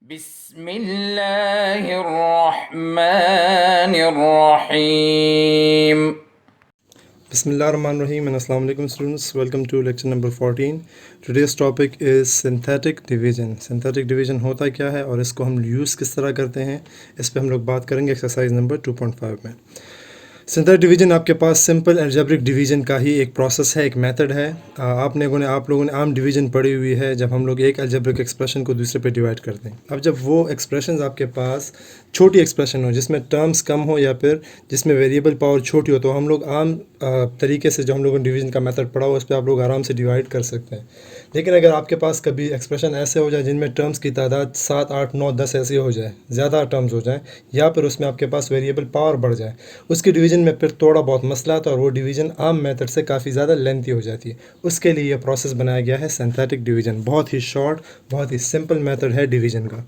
बिस्मिल्लाहिर्रहमानिर्रहीम। Bismillahirrahmanirrahim and Assalamu alaikum students. Welcome to lecture number 14. Today's topic is synthetic division. Synthetic division होता क्या है और इसको हम यूज़ किस तरह करते हैं, इस पे हम लोग बात करेंगे एक्सरसाइज नंबर 2.5 में। सिंथेटिक डिवीजन आपके पास सिंपल एल्जेब्रिक डिवीजन का ही एक प्रोसेस है, एक मेथड है। आप लोगों ने आम डिवीजन पढ़ी हुई है, जब हम लोग एक एल्जेब्रिक एक्सप्रेशन को दूसरे पे डिवाइड करते हैं। अब जब वो एक्सप्रेशन आपके पास छोटी एक्सप्रेशन हो, जिसमें टर्म्स कम हो या फिर जिसमें वेरिएबल पावर छोटी हो, तो हम लोग आम तरीके से जो हम लोगों ने डिवीजन का मेथड पढ़ा हो उस पर आप लोग आराम से डिवाइड कर सकते हैं। लेकिन अगर आपके पास कभी एक्सप्रेशन ऐसे हो जाए जिनमें टर्म्स की तादाद 7, 8, 9, 10 ऐसी हो जाए, ज़्यादा टर्म्स हो जाए, या फिर उसमें आपके पास वेरिएबल पावर बढ़ जाए, उसकी डिवीजन में फिर थोड़ा बहुत मसला आता है और वो डिवीजन आम मेथड से काफ़ी ज़्यादा लेंथी हो जाती है। उसके लिए यह प्रोसेस बनाया गया है सिंथेटिक डिवीजन। बहुत ही शॉर्ट, बहुत ही सिंपल मेथड है डिवीजन का।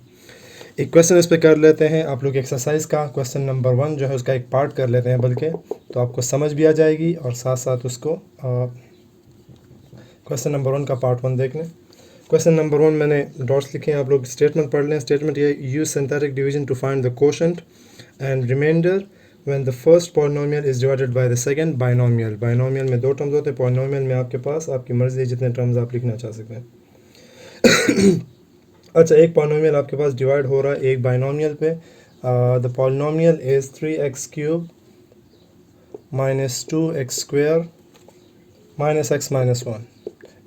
एक क्वेश्चन इस पे कर लेते हैं आप लोग एक्सरसाइज का। क्वेश्चन नंबर 1 जो है उसका एक पार्ट कर लेते हैं, बल्कि तो आपको समझ भी आ जाएगी और साथ साथ उसको क्वेश्चन नंबर 1 का पार्ट 1 देख लें। क्वेश्चन नंबर 1 मैंने डॉट्स लिखे हैं, आप लोग स्टेटमेंट पढ़ लें। स्टेटमेंट ये, use synthetic division to find the quotient and remainder when the first polynomial is divided by the second binomial. Binomial में 2 टर्म्स होते हैं, पॉलिनोमियल में आपके पास आपकी मर्जी है जितने टर्म्स आप लिखना चाह सकते हैं। अच्छा, एक पॉलिनोमियल आपके पास डिवाइड हो रहा है एक बाइनोमियल पे। The polynomial is 3x³ - 2x² - x - 1।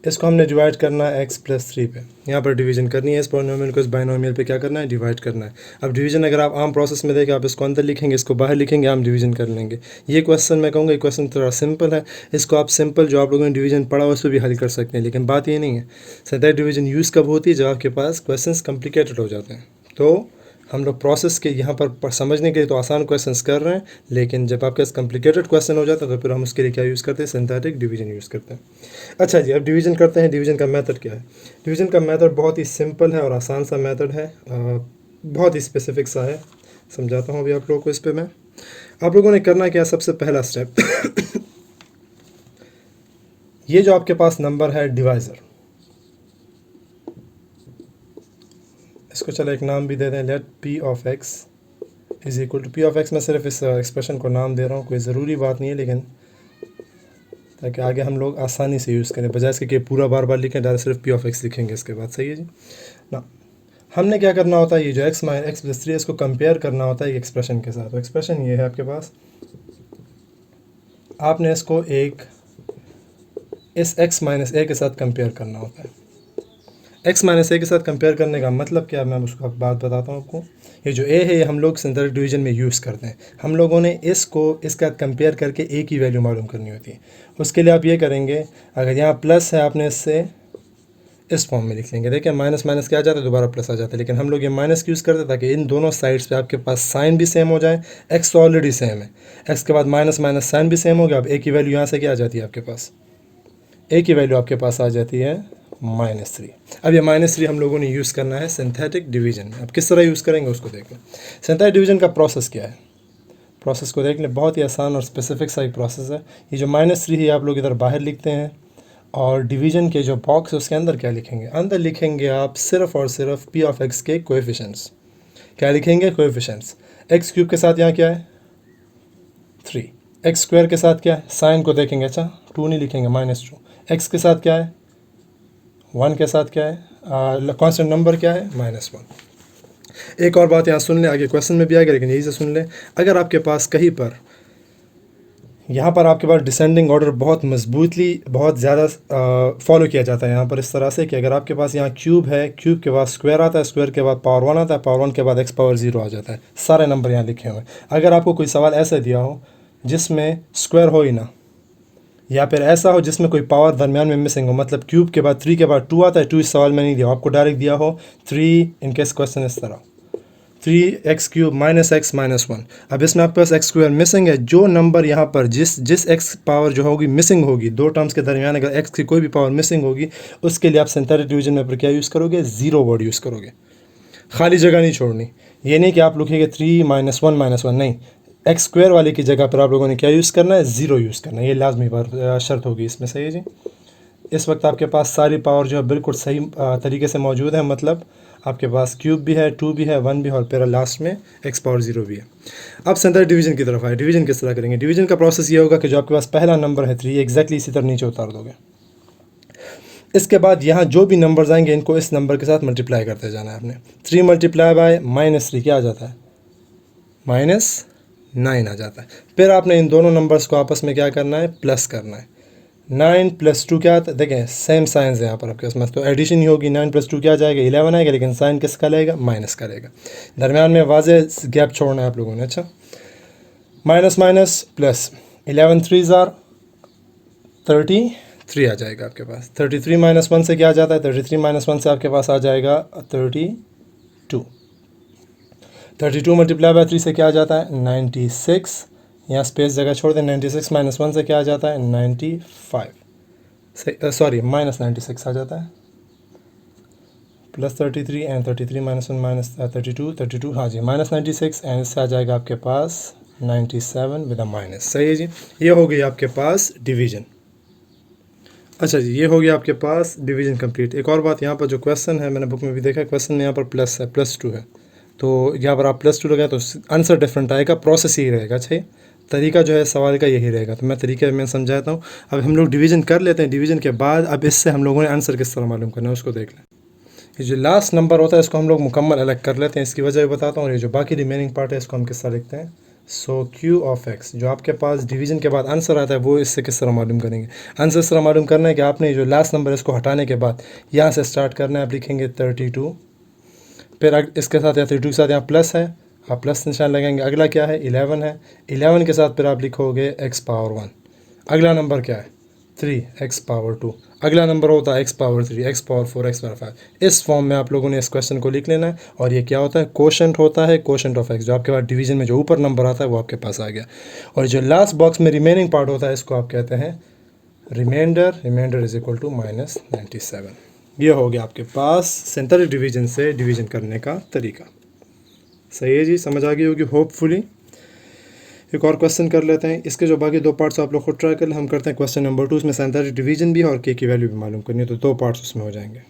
इसको हमने डिवाइड करना है x + 3 पे। यहाँ पर डिवीजन करनी है, इस पॉलिनोमियल को इस बाइनोमियल पे क्या करना है, डिवाइड करना है। अब डिवीजन अगर आप आम प्रोसेस में देखें, आप इसको अंदर लिखेंगे, इसको बाहर लिखेंगे, हम डिवीजन कर लेंगे। ये क्वेश्चन मैं कहूँगा, ये क्वेश्चन थोड़ा सिंपल है। इसको आप सिंपल जो आप लोगों ने डिवीजन पढ़ा उस पर भी हल कर सकते हैं, लेकिन बात ये नहीं है। सिंथेटिक डिवीजन यूज़ कब होती है, जब आपके पास क्वेश्चन कॉम्प्लिकेटेड हो जाते हैं। तो हम लोग प्रोसेस के यहाँ पर समझने के लिए तो आसान क्वेश्चंस कर रहे हैं, लेकिन जब आपके पास कॉम्प्लिकेटेड क्वेश्चन हो जाता है तो फिर हम उसके लिए क्या यूज़ करते हैं, सिंथेटिक डिवीजन यूज़ करते हैं। अच्छा जी, अब डिवीजन करते हैं। डिवीजन का मेथड क्या है? डिवीजन का मेथड बहुत ही सिंपल है और आसान सा मेथड है, बहुत ही स्पेसिफिक सा है। समझाता हूँ अभी आप लोगों को। इस पर मैं आप लोगों ने करना क्या, सबसे पहला स्टेप ये जो आपके पास नंबर है डिवाइज़र, इसको चलो एक नाम भी दे दें, let p of x is equal to p of x। मैं सिर्फ इस एक्सप्रेशन को नाम दे रहा हूँ, कोई ज़रूरी बात नहीं है, लेकिन ताकि आगे हम लोग आसानी से यूज़ करें, बजाय इसके कि पूरा बार बार लिखें, डायरेक्ट सिर्फ p ऑफ x लिखेंगे इसके बाद। सही है जी ना। हमने क्या करना होता है, ये जो x + 3 इसको कंपेयर करना होता है एक एक्सप्रेशन के साथ। तो एक्सप्रेशन ये है आपके पास, आपने इसको इस x - a के साथ कंपेयर करना होता है। x - a के साथ कंपेयर करने का मतलब क्या है, मैं उसका बात बताता हूँ आपको। ये जो a है ये हम लोग सिंथेटिक डिवीजन में यूज़ करते हैं। हम लोगों ने इसको इसका कंपेयर करके a की वैल्यू मालूम करनी होती है। उसके लिए आप ये करेंगे, अगर यहाँ प्लस है आपने इससे इस फॉर्म में लिख लेंगे। देखिए माइनस माइनस क्या आ जाता है, दोबारा प्लस आ जाता है, लेकिन हम लोग ये माइनस यूज़ करते हैं ताकि इन दोनों साइड्स पे आपके पास साइन भी सेम हो जाए। x तो ऑलरेडी सेम है, x के बाद माइनस माइनस साइन भी सेम हो गया। अब a की वैल्यू यहाँ से क्या आ जाती है आपके पास, a की वैल्यू आपके पास आ जाती है -3। अब ये -3 हम लोगों ने यूज़ करना है सिंथेटिक डिवीजन में। अब किस तरह यूज़ करेंगे उसको देख लें। सिंथेटिक डिवीजन का प्रोसेस क्या है, प्रोसेस को देख लें। बहुत ही आसान और स्पेसिफिक सा एक प्रोसेस है। ये जो -3 है आप लोग इधर बाहर लिखते हैं, और डिवीजन के जो बॉक्स है उसके अंदर क्या लिखेंगे, अंदर लिखेंगे आप सिर्फ और सिर्फ p ऑफ x के कोएफिशिएंट्स। क्या लिखेंगे, कोएफिशिएंट्स। x³ के साथ यहाँ क्या है 3, x² के साथ क्या है, साइन को देखेंगे, अच्छा 2 नहीं लिखेंगे, -2। x के साथ क्या है 1, के साथ क्या है कांस्टेंट नंबर क्या है -1। एक और बात यहाँ सुन लें, आगे क्वेश्चन में भी आएगा लेकिन यही से सुन लें। अगर आपके पास कहीं पर यहाँ पर आपके पास डिसेंडिंग ऑर्डर बहुत मजबूतली बहुत ज़्यादा फॉलो किया जाता है यहाँ पर, इस तरह से कि अगर आपके पास यहाँ क्यूब है, क्यूब के बाद स्क्वायर आता है, स्क्वायर के बाद पावर 1 आता है, पावर 1 के बाद x⁻0 आ जाता है। सारे नंबर यहाँ लिखे हुए हैं। अगर आपको कोई सवाल ऐसा दिया हो जिसमें स्क्वायर हो ही ना, या फिर ऐसा हो जिसमें कोई पावर दरमियान में मिसिंग हो, मतलब क्यूब के बाद 3 के बाद 2 आता है, 2 इस सवाल में नहीं दिया, आपको डायरेक्ट दिया हो 3, इनकेस क्वेश्चन इस तरह 3x³ - x - 1। अब इसमें आपके पास x² मिसिंग है। जो नंबर यहाँ पर जिस x पावर जो होगी मिसिंग होगी, दो टर्म्स के दरमियान अगर x की कोई भी पावर मिसिंग होगी, उसके लिए आप सिंथेटिक डिवीजन में पर क्या यूज़ करोगे, 0 वर्ड यूज़ करोगे। खाली जगह नहीं छोड़नी। ये नहीं कि आप लिखेंगे 3 - 1 - 1, नहीं, x² वाले की जगह पर आप लोगों ने क्या यूज़ करना है, 0 यूज़ करना है। ये लाजमी शर्त होगी इसमें। सही है जी। इस वक्त आपके पास सारी पावर जो है बिल्कुल सही तरीके से मौजूद है, मतलब आपके पास क्यूब भी है, 2 भी है, 1 भी है और फिर लास्ट में x पावर 0 भी है। अब सिंथेटिक डिवीजन की तरफ आए। डिवीजन किस तरह करेंगे? डिवीजन का प्रोसेस ये होगा कि जो आपके पास पहला नंबर है 3 एग्जैक्टली इसी तरह नीचे उतार दोगे। इसके बाद यहाँ जो भी नंबर्स आएंगे इनको इस नंबर के साथ मल्टीप्लाई करते जाना है आपने। 3 मल्टीप्लाई बाय -3 क्या आ जाता है? -9 आ जाता है। फिर आपने इन दोनों नंबर्स को आपस में क्या करना है? प्लस करना है। 9 + 2 क्या आता है? देखें सेम साइंस है यहाँ पर आपके पास, तो एडिशन ही होगी। 9 + 2 क्या आ जाएगा? 11 आएगा, लेकिन साइन किसका लेगा? माइनस का लेगा। दरमियान में वाज़े गैप छोड़ना है आप लोगों ने। अच्छा, माइनस माइनस प्लस, 11 3 आर 33 आ जाएगा आपके पास। 33 - 1 से क्या आ जाता है? 33 - 1 से आपके पास आ जाएगा 32। 32 मल्टीप्लाई बाय 3 से क्या आ जाता है? 96। यहाँ स्पेस जगह छोड़ दें। 96 - 1 से क्या आ जाता है? 95। सॉरी -96 आ जाता है। +33 एंड 33 - 1 -32 32, हाँ जी, -96 एंड इससे आ जाएगा आपके पास 97 विद अ माइनस। सही है जी, ये हो गई आपके पास डिवीजन। अच्छा जी, ये हो गया आपके पास डिवीजन कंप्लीट। एक और बात, यहाँ पर जो क्वेश्चन है मैंने बुक में भी देखा, क्वेश्चन में यहाँ पर प्लस है, +2 है, तो यहाँ पर आप +2 लगाए तो आंसर डिफरेंट आएगा, प्रोसेस यही रहेगा। अच्छा, तरीका जो है सवाल का यही रहेगा। तो मैं तरीका मैं समझाता हूँ। अब हम लोग डिवीजन कर लेते हैं। डिवीजन के बाद अब इससे हम लोगों ने आंसर किस तरह मालूम करना है उसको देख लें। ये जो लास्ट नंबर होता है इसको हम लोग मुकम्मल अलग कर लेते हैं, इसकी वजह भी बताता हूँ। और ये जो बाकी रिमेनिंग पार्ट है इसको हम किस तरह लिखते हैं? सो Q ऑफ x, जो आपके पास डिवीजन के बाद आंसर आता है वो इससे किस तरह मालूम करेंगे? आंसर इस तरह मालूम करना है कि आपने जो लास्ट नंबर है इसको हटाने के बाद यहाँ से स्टार्ट करना है। आप लिखेंगे 32, फिर इसके साथ या 32 के साथ यहाँ प्लस है, आप प्लस निशान लगाएंगे। अगला क्या है? 11 है। 11 के साथ फिर आप लिखोगे x पावर 1। अगला नंबर क्या है? 3, x पावर 2। अगला नंबर होता है x power 3, x power 4, x power 5। इस फॉर्म में आप लोगों ने इस क्वेश्चन को लिख लेना है। और ये क्या होता है? कोशेंट होता है, कोशेंट ऑफ x। जो आपके पास डिवीजन में जो ऊपर नंबर आता है वो आपके पास आ गया। और जो लास्ट बॉक्स में रिमेनिंग पार्ट होता है इसको आप कहते हैं remainder. Remainder is equal to -97। ये हो गया आपके पास सिंथेटिक डिवीजन से डिवीजन करने का तरीका। सही है जी, समझ आ गई होगी होपफुली। एक और क्वेश्चन कर लेते हैं। इसके जो बाकी 2 पार्ट्स आप लोग खुद ट्राई कर लें। हम करते हैं क्वेश्चन नंबर 2। इसमें सिंथेटिक डिवीजन भी है और के की वैल्यू भी मालूम करनी है, तो 2 पार्ट्स उसमें हो जाएंगे।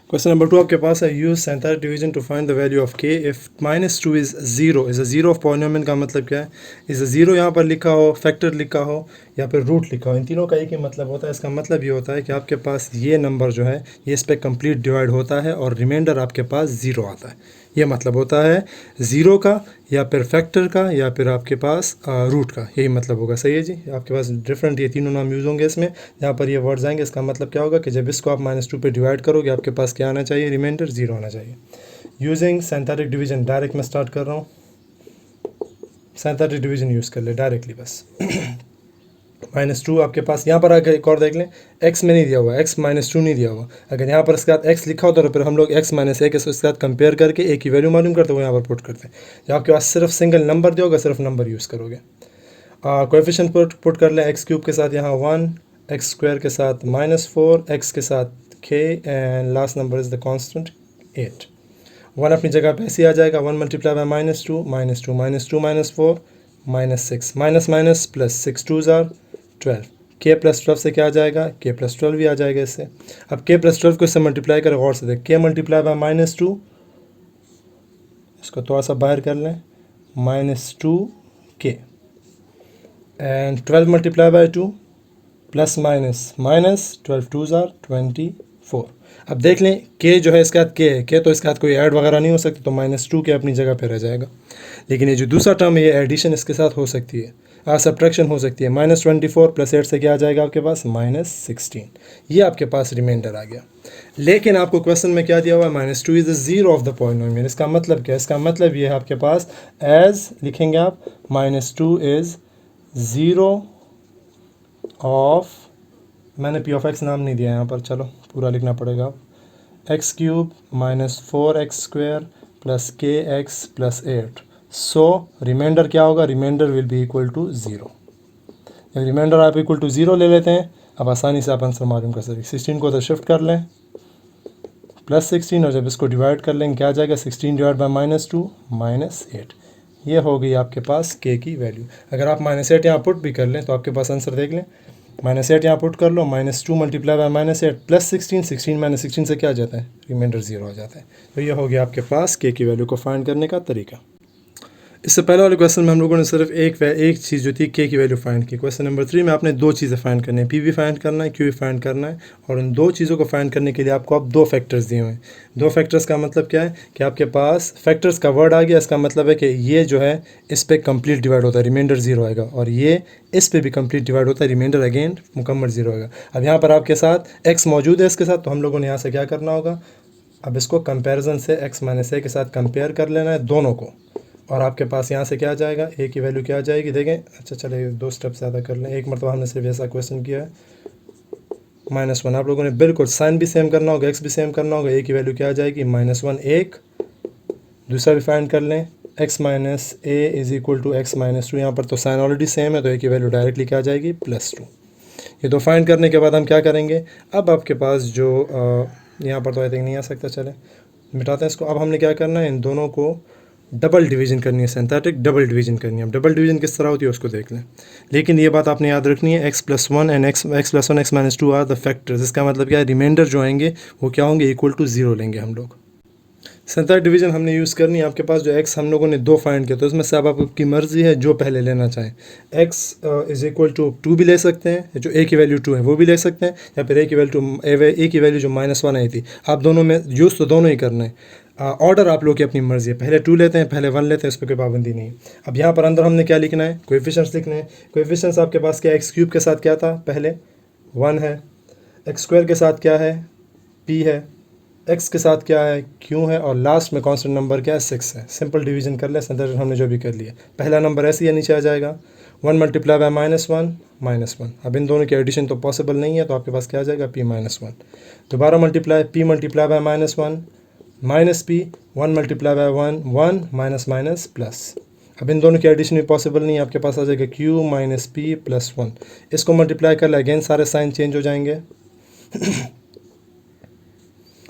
क्वेश्चन नंबर 2 आपके पास है, use synthetic division to find the value of K if -2 is 0। Is a 0 of polynomial का मतलब क्या है? इज़ अ 0 यहाँ पर लिखा हो, फैक्टर लिखा हो या फिर रूट लिखा हो, इन तीनों का एक ही मतलब होता है। इसका मतलब ये होता है कि आपके पास ये नंबर जो है ये इस पर कंप्लीट डिवाइड होता है और रिमाइंडर आपके पास 0 आता है। ये मतलब होता है 0 का या फिर फैक्टर का या फिर आपके पास रूट का, यही मतलब होगा। सही है जी, आपके पास डिफरेंट ये तीनों नाम यूज़ होंगे इसमें। जहाँ पर ये वर्ड्स आएंगे इसका मतलब क्या होगा कि जब इसको आप -2 पे डिवाइड करोगे आपके पास क्या आना चाहिए? रिमाइंडर 0 आना चाहिए। यूजिंग सिंथेटिक डिवीजन, डायरेक्ट मैं स्टार्ट कर रहा हूँ। सिंथेटिक डिवीजन यूज़ कर ले डायरेक्टली बस। -2 आपके पास यहाँ पर आकर एक और देख लें, x में नहीं दिया हुआ, x -2 नहीं दिया हुआ। अगर यहाँ पर इसके साथ x लिखा होता तो फिर हम लोग x - 1 इसके साथ कंपेयर करके a की वैल्यू मालूम करते वो यहाँ पर पुट करते हैं। जब आपके पास सिर्फ सिंगल नंबर दिया होगा सिर्फ नंबर यूज़ करोगे। कोएफिशिएंट पुट कर लें, x³ के साथ यहाँ 1, x² के साथ -4, x के साथ k and last number is the constant 8। 1 अपनी जगह पे ऐसे ही आ जाएगा। 1 multiply by -2, -2 -2 -4 -6, minus plus 6 2s are 12। k + 12 से क्या आ जाएगा? k + 12 भी आ जाएगा इससे। अब k + 12 को इससे मल्टीप्लाई करें, गौर से देख, k मल्टीप्लाई बाय -2, इसको थोड़ा सा बाहर कर लें, -2k and 12 multiply by 2 plus minus 12 2s are 24। अब देख लें k जो है इसके साथ k है, k तो इसके साथ कोई ऐड वगैरह नहीं हो सकती, तो -2k अपनी जगह पे रह जाएगा। लेकिन ये जो दूसरा टर्म है ये एडिशन इसके साथ हो सकती है, सब्ट्रैक्शन हो सकती है। -24 + 8 से क्या आ जाएगा आपके पास? -16। ये आपके पास रिमाइंडर आ गया। लेकिन आपको क्वेश्चन में क्या दिया हुआ है? -2 is the 0 of the polynomial. इसका मतलब क्या है? इसका मतलब ये है आपके पास एज लिखेंगे आप -2 इज़ 0 ऑफ, मैंने p ऑफ x नाम नहीं दिया यहाँ पर, चलो पूरा लिखना पड़ेगा। आप x³ -4x² + kx + 8। सो रिमाइंडर क्या होगा? Remainder will be equal to 0। जब रिमाइंडर आप इक्वल टू 0 ले लेते हैं, अब आसानी से आप आंसर मालूम कर सकते हैं। 16 को तो शिफ्ट कर लें +16, और जब इसको डिवाइड कर लेंगे क्या आ जाएगा? 16 डिवाइड बाय -2 -8। ये हो गई आपके पास k की वैल्यू। अगर आप -8 यहाँ पुट भी कर लें तो आपके पास आंसर देख लें, -8 यहाँ पुट कर लो, -2 मल्टीप्लाई बाय -8 प्लस 16, 16 - 16 से क्या आ जाता है, रिमाइंडर 0 आ जाता है। तो ये हो गया आपके पास के की वैल्यू को फाइंड करने का तरीका। इससे पहले वाले क्वेश्चन में हम लोगों ने सिर्फ एक चीज़ जो थी के की वैल्यू फाइंड की। क्वेश्चन नंबर 3 में आपने दो चीज़ें फाइंड करनी है, पी भी फाइंड करना है, क्यू भी फाइंड करना है। और इन दो चीज़ों को फाइंड करने के लिए आपको अब दो फैक्टर्स दिए हुए हैं। दो फैक्टर्स का मतलब क्या है कि आपके पास फैक्टर्स का वर्ड आ गया, इसका मतलब है कि ये जो है इस पर कंप्लीट डिवाइड होता है, रिमाइंडर 0 आएगा, और ये इस पर भी कंप्लीट डिवाइड होता है, रिमाइंडर अगेन मुकम्मल 0 आएगा। अब यहाँ पर आपके साथ एक्स मौजूद है इसके साथ, तो हम लोगों ने यहाँ से क्या करना होगा, अब इसको कंपेरिजन से x - a के साथ कंपेयर कर लेना है दोनों को। और आपके पास यहाँ से क्या आ जाएगा, a की वैल्यू क्या आ जाएगी, देखें। अच्छा चले दो स्टेप ज़्यादा कर लें, एक मरतबा हमने सिर्फ ऐसा क्वेश्चन किया है। -1 आप लोगों ने बिल्कुल साइन भी सेम करना होगा, x भी सेम करना होगा। a की वैल्यू क्या आ जाएगी, -1 1। दूसरा भी फाइंड कर लें, x - a is equal to x - 2। यहाँ पर तो साइन ऑलरेडी सेम है, तो a की वैल्यू डायरेक्टली क्या आ जाएगी, +2। ये दो फाइंड करने के बाद हम क्या करेंगे, अब आपके पास जो यहाँ पर तो आई थिंक नहीं आ सकता, चले मिटाते हैं इसको। अब हमने क्या करना है, इन दोनों को डबल डिवीजन करनी है, सिंथेटिक डबल डिवीजन करनी है। अब डबल डिवीजन किस तरह होती है उसको देख लें। लेकिन ये बात आपने याद रखनी है, x+1 and x + 1 x - 2 are the factors. इसका मतलब क्या है, रिमाइंडर जो आएंगे वो क्या होंगे, इक्वल टू 0 लेंगे हम लोग। सिंथेटिक डिवीजन हमने यूज़ करनी है। आपके पास जो x हम लोगों ने दो फाइंड किया, तो इसमें से अब आपकी मर्ज़ी है जो पहले लेना चाहें। x इज़ इक्वल टू 2 भी ले सकते हैं, जो a की वैल्यू 2 है वो भी ले सकते हैं, या फिर a की वैल्यू जो -1 आई थी। आप दोनों में यूज़ तो दोनों ही करना है। ऑर्डर आप लोग की अपनी मर्ज़ी है, पहले 2 लेते हैं, पहले 1 लेते हैं, उस पर कोई पाबंदी नहीं है। अब यहाँ पर अंदर हमने क्या लिखना है, कोएफिशिएंट्स लिखने हैं। कोएफिशिएंट्स आपके पास क्या है, x³ के साथ क्या था, पहले 1 है, x² के साथ क्या है, p है, x के साथ क्या है, q है, और लास्ट में कांस्टेंट नंबर क्या है, 6 है। सिंपल डिवीजन कर ले, सिंथेटिक हमने जो भी कर लिया। पहला नंबर ऐसे ही नीचे आ जाएगा, 1 मल्टीप्लाई बाय -1। अब इन दोनों की एडिशन तो पॉसिबल नहीं है, तो आपके पास क्या आ जाएगा, p-1। दोबारा multiply, p multiply by -1 minus p, 1 multiply bye 1 minus plus. अब इन दोनों की एडिशन भी पॉसिबल नहीं है, आपके पास आ जाएगा q - p + 1। इसको मल्टीप्लाई कर ले, अगेन सारे साइन चेंज हो जाएंगे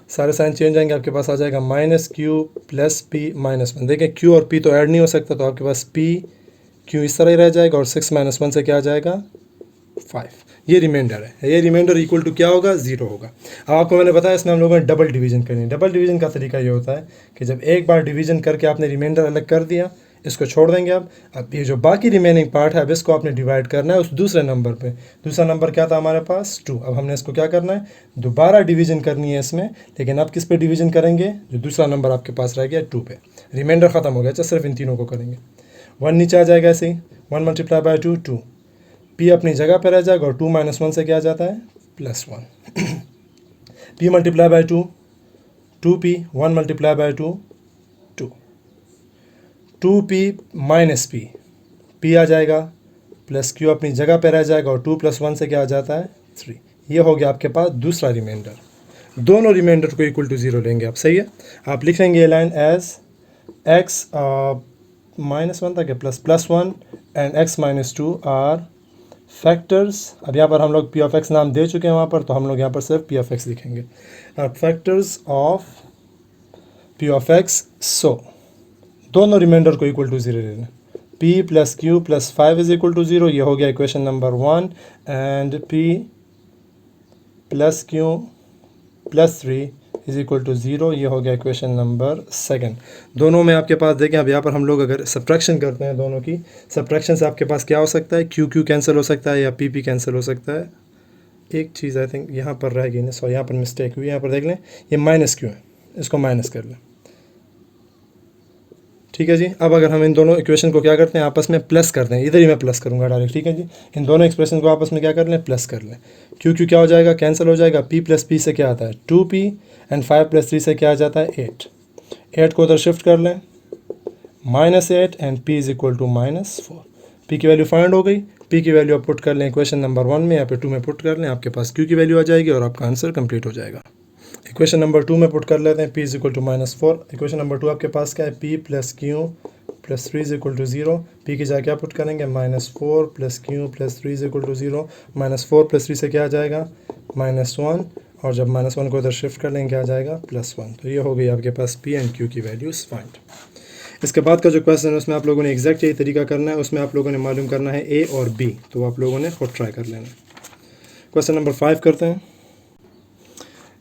सारे साइन चेंज आएंगे, आपके पास आ जाएगा -q + p - 1। देखें q और p तो ऐड नहीं हो सकता, तो आपके पास p q इस तरह ही रह जाएगा, और 6 - 1 से क्या आ जाएगा, 5। ये रिमाइंडर है, ये रिमाइंडर इक्वल टू क्या होगा, 0 होगा। अब आपको मैंने बताया इसमें हम लोगों ने डबल डिवीजन करनी है। डबल डिवीजन का तरीका ये होता है कि जब एक बार डिवीजन करके आपने रिमाइंडर अलग कर दिया, इसको छोड़ देंगे। अब ये जो बाकी रिमेनिंग पार्ट है, अब इसको आपने डिवाइड करना है उस दूसरे नंबर पे। दूसरा नंबर क्या था हमारे पास, 2। अब हमने इसको क्या करना है, दोबारा डिवीजन करनी है इसमें, लेकिन अब किस पे डिवीजन करेंगे, जो दूसरा नंबर आपके पास रह गया 2 पे। रिमाइंडर ख़त्म हो गया, अच्छा सिर्फ इन तीनों को करेंगे। 1 नीचे आ जाएगा ऐसे ही, 1 मल्टीप्लाई बाय 2 2, p अपनी जगह पर रह जाएगा, और 2 - 1 से क्या आ जाता है, +1। p multiply by 2 2p, 1 multiply by 2 2, 2p - p, p आ जाएगा, प्लस q अपनी जगह पर रह जाएगा, और 2 + 1 से क्या आ जाता है, 3। ये हो गया आपके पास दूसरा रिमाइंडर। दोनों रिमाइंडर को इक्वल टू 0 लेंगे आप, सही है। आप लिख लेंगे ये लाइन एज x -1 था क्या, +1 एंड x - 2 आर फैक्टर्स। अब यहाँ पर हम लोग p(x) नाम दे चुके हैं वहाँ पर, तो हम लोग यहाँ पर सिर्फ p(x) लिखेंगे, फैक्टर्स ऑफ p(x). सो दोनों रिमाइंडर को इक्वल टू 0 लेना, p + q + 5 is equal to 0। ये हो गया equation number 1, and p + q + 3 is equal to 0। ये हो गया इक्वेशन नंबर 2। दोनों में आपके पास देखें, अब यहाँ पर हम लोग अगर सब्ट्रैक्शन करते हैं, दोनों की सब्ट्रैक्शन से आपके पास क्या हो सकता है, q कैंसिल हो सकता है, या p कैंसिल हो सकता है। एक चीज़ आई थिंक यहाँ पर रह गई ना, सॉरी यहाँ पर मिस्टेक हुई, यहाँ पर देख लें ये -q है, इसको माइनस कर लें, ठीक है जी। अब अगर हम इन दोनों इक्वेशन को क्या करते हैं, आपस में प्लस करते हैं, इधर ही मैं प्लस करूँगा डायरेक्ट, ठीक है जी। इन दोनों एक्सप्रेशन को आपस में क्या कर लें, प्लस कर लें। क्यों क्या हो जाएगा, कैंसिल हो जाएगा। p + p से क्या आता है, 2p, एंड 5 + 3 से क्या आ जाता है, 8। 8 को उधर शिफ्ट कर लें, -8, and p is equal to -4। p की वैल्यू फाइंड हो गई। p की वैल्यू आप पुट कर लें इक्वेशन नंबर 1 में, या फिर 2 में पुट कर लें, आपके पास q की वैल्यू आ जाएगी, और आपका आंसर कंप्लीट हो जाएगा। इक्वेशन नंबर 2 में पुट कर लेते हैं, p is equal to -4। Equation number 2 आपके पास क्या है, p + q + 3 is equal to 0। p की जगह क्या पुट करेंगे, -4 + q + 3 इज इक्वल टू 0। -4 + 3 से क्या आ जाएगा, -1, और जब -1 को उधर शिफ्ट कर लेंगे क्या आ जाएगा, +1। तो ये हो गई आपके पास p एंड q की वैल्यूज़ फाइंड। इसके बाद का जो क्वेश्चन है उसमें आप लोगों ने एग्जैक्ट यही तरीका करना है, उसमें आप लोगों ने मालूम करना है a और b, तो आप लोगों ने खुद ट्राई कर लेना है। क्वेश्चन नंबर 5 करते हैं।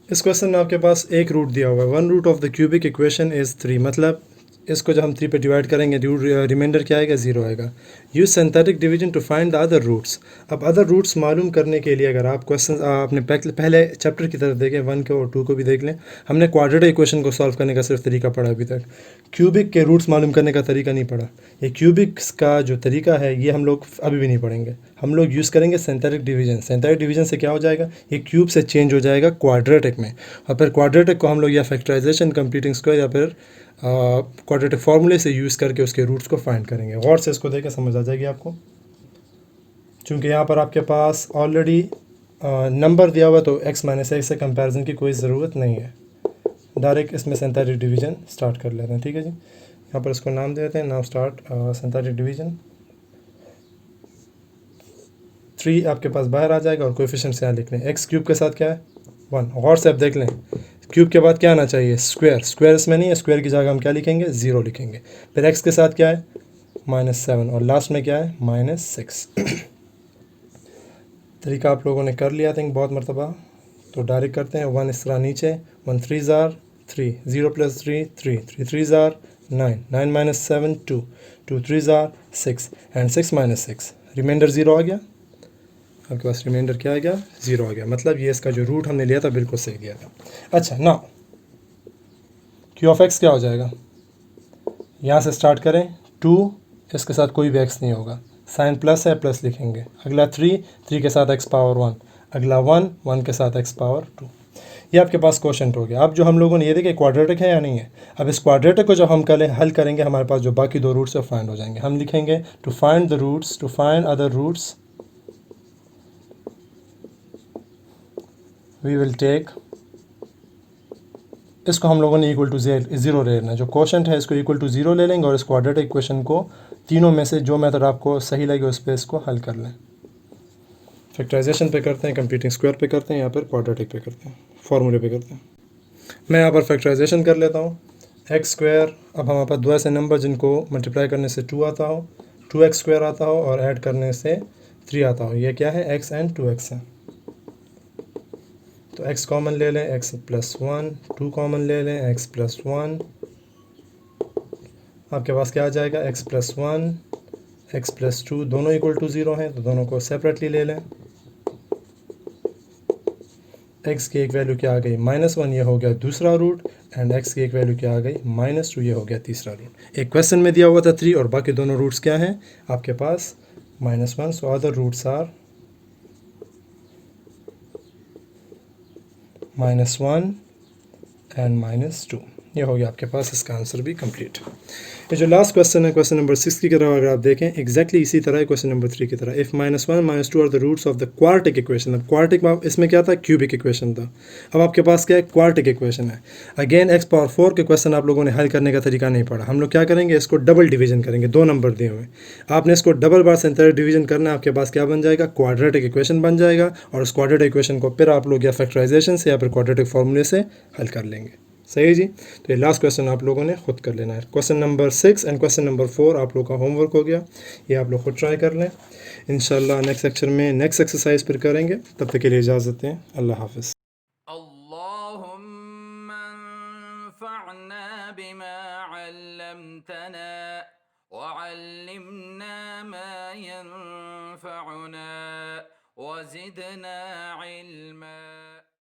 इस क्वेश्चन में आपके पास एक रूट दिया हुआ है, one root of the cubic equation is 3, मतलब इसको जब हम 3 पे डिवाइड करेंगे रिमाइंडर क्या आएगा, 0 आएगा। Use synthetic division to find the other roots. अब अदर रूट्स मालूम करने के लिए अगर आप क्वेश्चन अपने पहले चैप्टर की तरफ देखें, 1 को और 2 को भी देख लें, हमने क्वाड्रेटिक इक्वेशन को सॉल्व करने का सिर्फ तरीका पढ़ा अभी तक, क्यूबिक के रूट्स मालूम करने का तरीका नहीं पढ़ा। ये क्यूबिक्स का जो तरीका है ये हम लोग अभी भी नहीं पढ़ेंगे, हम लोग यूज़ करेंगे सिंथेटिक डिवीजन। सिंथेटिक डिवीजन से क्या हो जाएगा, ये क्यूब से चेंज हो जाएगा क्वाड्रेटिक में, और फिर क्वाड्रेटिक को हम लोग या फैक्टराइजेशन, कंप्लीटिंग स्क्वायर, या फिर क्वाड्रेटिक फार्मूले से यूज़ करके उसके रूट्स को फाइंड करेंगे। गौर से इसको देखें, समझ आ जाएगी आपको। चूँकि यहाँ पर आपके पास ऑलरेडी नंबर दिया हुआ, तो x माइनस एक्स से कंपैरिजन की कोई ज़रूरत नहीं है, डायरेक्ट इसमें सिंथेटिक डिवीजन स्टार्ट कर लेते हैं। ठीक है जी, यहाँ पर इसको नाम देते हैं, नाउ स्टार्ट सिंथेटिक डिवीजन। 3 आपके पास बाहर आ जाएगा और कोएफिशिएंट्स यहाँ लिख लें। एक्स क्यूब के साथ क्या है, 1। गौर से आप देख लें, क्यूब के बाद क्या आना चाहिए, स्क्वायर। स्क्वायर इसमें नहीं है, स्क्वायर की जगह हम क्या लिखेंगे, 0 लिखेंगे। फिर एक्स के साथ क्या है, -7, और लास्ट में क्या है, -6। तरीका आप लोगों ने कर लिया थिंक बहुत मरतबा, तो डायरेक्ट करते हैं। 1 इस तरह नीचे, 1 3 ज़ार 3, 0 + 3 3, 3 3 ज़ार 9, 9 - 7 2, 2 3 ज़ार 6, एंड 6 - 6, रिमाइंडर 0 आ गया। आपके पास रिमाइंडर क्या आ गया, 0 आ गया, मतलब ये इसका जो रूट हमने लिया था बिल्कुल सही लिया था। अच्छा, नाउ क्यू ऑफ एक्स क्या हो जाएगा, यहाँ से स्टार्ट करें, 2, इसके साथ कोई भी एक्स नहीं होगा, साइन प्लस है, प्लस लिखेंगे। अगला 3, 3 के साथ x पावर 1, अगला 1, 1 के साथ x पावर 2। ये आपके पास क्वेश्चन हो गया। अब जो हम लोगों ने ये देखिए क्वाड्रेटिक है या नहीं है, अब इस क्वाड्रेटिक को जब हम हल करेंगे, हमारे पास जो बाकी 2 रूट्स है फाइंड हो जाएंगे। हम लिखेंगे to find the roots, to find other roots we will take, इसको हम लोगों ने इक्वल टू 0 ले लेना है। जो क्वोशंट है इसको इक्वल टू 0 ले लेंगे, और इस क्वाड्रेटिक इक्वेशन को तीनों में से जो मेथड आपको सही लगे उस पर इसको हल कर लें। फैक्टराइजेशन पे करते हैं, कंप्लीटिंग स्क्वायर पे करते हैं, यहाँ पर क्वाड्रेटिक पे करते हैं, फार्मूले पे करते हैं। मैं यहाँ पर फैक्टराइजेशन कर लेता हूँ। एक्स स्क्वायर, अब हमारे पास 2 ऐसे नंबर जिनको मल्टीप्लाई करने से 2 आता हो, 2x स्क्वायर आता हो, और ऐड करने से 3 आता हो। ये क्या है, x एंड 2x है। तो x कॉमन ले लें, x + 1, 2 कॉमन ले लें, x + 1, आपके पास क्या आ जाएगा, x + 1, x + 2, दोनों इक्वल टू 0 हैं, तो दोनों को सेपरेटली ले लें। x की एक वैल्यू क्या आ गई, -1, ये हो गया दूसरा रूट, एंड x की एक वैल्यू क्या आ गई, -2, ये हो गया तीसरा रूट। एक क्वेश्चन में दिया हुआ था 3, और बाकी दोनों रूट्स क्या हैं आपके पास, -1, so other roots are -1 and -2। ये हो गया आपके पास, इसका आंसर भी कंप्लीट। ये जो लास्ट क्वेश्चन है, क्वेश्चन नंबर 6 की तरह अगर आप देखें, एग्जैक्टली इसी तरह है क्वेश्चन नंबर 3 की तरह। If -1 -2 are the roots of the quartic equation. अब क्वार्टिक इसमें क्या था, क्यूबिक इक्वेशन था। अब आपके पास क्या है, क्वार्टिक इक्वेशन है। अगेन x पावर 4 के क्वेश्चन आप लोगों ने हल करने का तरीका नहीं पढ़ा। हम लोग क्या करेंगे, इसको डबल डिवीजन करेंगे। 2 नंबर दिए हुए, आपने इसको डबल बार सिंथेटिक डिवीजन करना है, आपके पास क्या बन जाएगा, क्वाड्रेटिक इक्वेशन बन जाएगा, और उस क्वाड्रेटिक इक्वेशन को फिर आप लोग या फैक्टराइजेशन से या फिर क्वाड्रेटिक फार्मूले से हल कर लेंगे। सही जी। तो ये लास्ट क्वेश्चन आप लोगों ने खुद कर लेना है। Question number 6 and question number 4 आप लोग का होमवर्क हो गया, ये आप लोग खुद ट्राई कर लें। इंशाल्लाह नेक्स्ट सेक्शन में नेक्स्ट एक्सरसाइज फिर करेंगे। तब तक के लिए इजाज़त दें, अल्लाह हाफ़िज़। अल्लाहुम्मा अंफ़अना बिमा अल्लमतना वअल्लिमना मा यंफ़अना वज़िदना इल्मा।